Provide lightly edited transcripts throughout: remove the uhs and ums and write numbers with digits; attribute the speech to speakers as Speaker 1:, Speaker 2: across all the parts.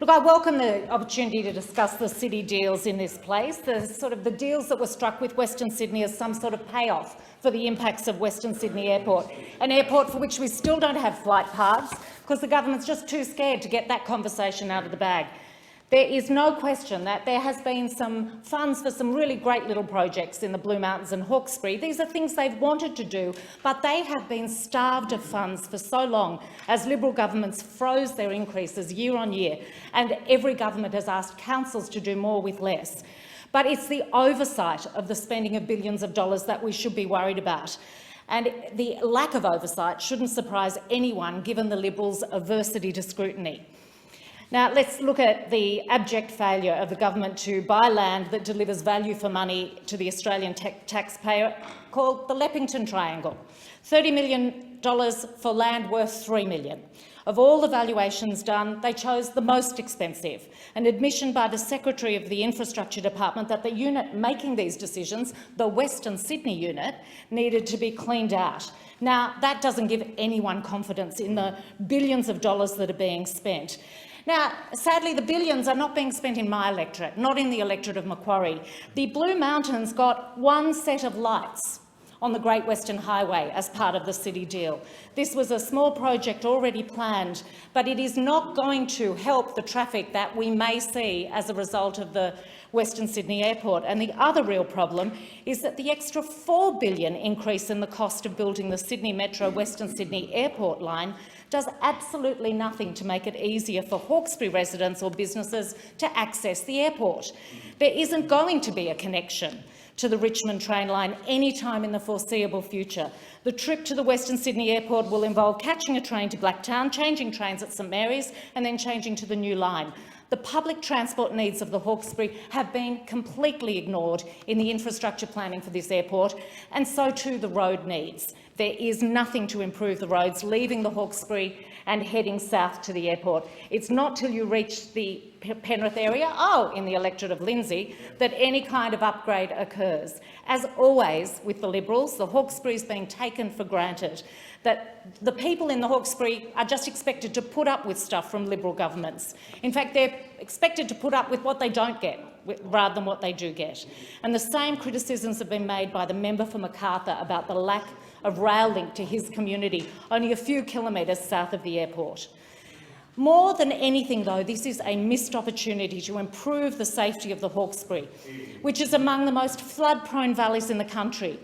Speaker 1: Look, I welcome the opportunity to discuss the city deals in this place, the deals that were struck with Western Sydney as some sort of payoff for the impacts of Western Sydney Airport, an airport for which we still don't have flight paths because the government's just too scared to get that conversation out of the bag. There is no question that there has been some funds for some really great little projects in the Blue Mountains and Hawkesbury. These are things they've wanted to do, but they have been starved of funds for so long as Liberal governments froze their increases year on year, and every government has asked councils to do more with less. But it's the oversight of the spending of billions of dollars that we should be worried about. And the lack of oversight shouldn't surprise anyone, given the Liberals' aversity to scrutiny. Now, let's look at the abject failure of the government to buy land that delivers value for money to the Australian taxpayer, called the Leppington Triangle. $30 million for land worth $3 million. Of all the valuations done, they chose the most expensive, an admission by the Secretary of the Infrastructure Department that the unit making these decisions, the Western Sydney unit, needed to be cleaned out. Now, that doesn't give anyone confidence in the billions of dollars that are being spent. Now, sadly, the billions are not being spent in my electorate, not in the electorate of Macquarie. The Blue Mountains got one set of lights on the Great Western Highway as part of the city deal. This was a small project already planned, but it is not going to help the traffic that we may see as a result of the Western Sydney Airport. And the other real problem is that the extra $4 billion increase in the cost of building the Sydney Metro Western Sydney Airport line does absolutely nothing to make it easier for Hawkesbury residents or businesses to access the airport. There isn't going to be a connection to the Richmond train line anytime in the foreseeable future. The trip to the Western Sydney Airport will involve catching a train to Blacktown, changing trains at St Mary's and then changing to the new line. The public transport needs of the Hawkesbury have been completely ignored in the infrastructure planning for this airport, and so too the road needs. There is nothing to improve the roads leaving the Hawkesbury and heading south to the airport. It's not till you reach the Penrith area, in the electorate of Lindsay, that any kind of upgrade occurs. As always with the Liberals, the Hawkesbury is being taken for granted, that the people in the Hawkesbury are just expected to put up with stuff from Liberal governments. In fact, they're expected to put up with what they don't get rather than what they do get. And the same criticisms have been made by the member for Macarthur about the lack of rail link to his community, only a few kilometres south of the airport. More than anything, though, this is a missed opportunity to improve the safety of the Hawkesbury, which is among the most flood-prone valleys in the country.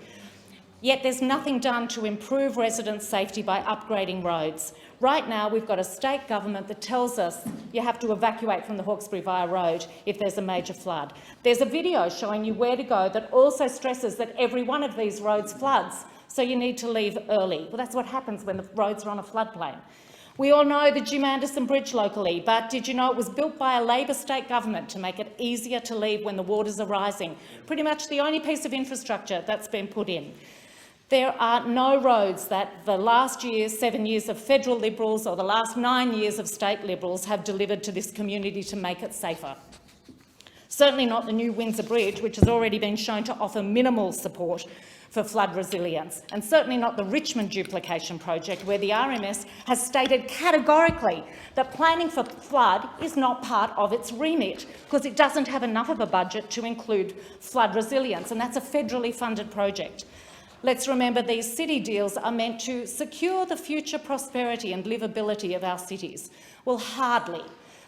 Speaker 1: Yet there's nothing done to improve residents' safety by upgrading roads. Right now, we've got a state government that tells us you have to evacuate from the Hawkesbury via road if there's a major flood. There's a video showing you where to go that also stresses that every one of these roads floods, so you need to leave early. Well, that's what happens when the roads are on a floodplain. We all know the Jim Anderson Bridge locally, but did you know it was built by a Labor state government to make it easier to leave when the waters are rising? Pretty much the only piece of infrastructure that's been put in. There are no roads that the last 7 years of federal Liberals or the last 9 years of state Liberals have delivered to this community to make it safer. Certainly not the new Windsor Bridge, which has already been shown to offer minimal support for flood resilience, and certainly not the Richmond duplication project, where the RMS has stated categorically that planning for flood is not part of its remit because it doesn't have enough of a budget to include flood resilience, and that's a federally funded project. Let's remember these city deals are meant to secure the future prosperity and livability of our cities. Well, hardly.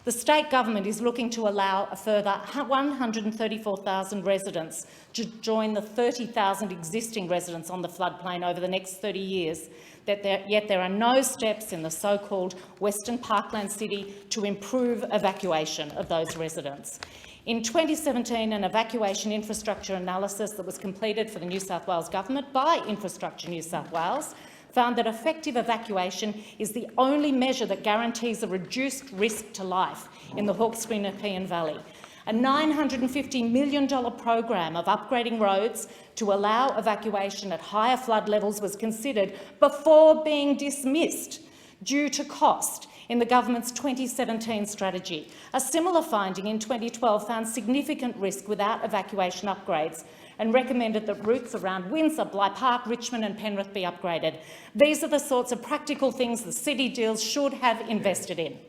Speaker 1: The state government is looking to allow a further 134,000 residents to join the 30,000 existing residents on the floodplain over the next 30 years, yet there are no steps in the so-called Western Parkland City to improve evacuation of those residents. In 2017, an evacuation infrastructure analysis that was completed for the New South Wales Government by Infrastructure New South Wales found that effective evacuation is the only measure that guarantees a reduced risk to life in the Hawkesbury Nepean Valley. A $950 million program of upgrading roads to allow evacuation at higher flood levels was considered before being dismissed due to cost in the government's 2017 strategy. A similar finding in 2012 found significant risk without evacuation upgrades and recommended that routes around Windsor, Bligh Park, Richmond and Penrith be upgraded. These are the sorts of practical things the city deals should have invested in.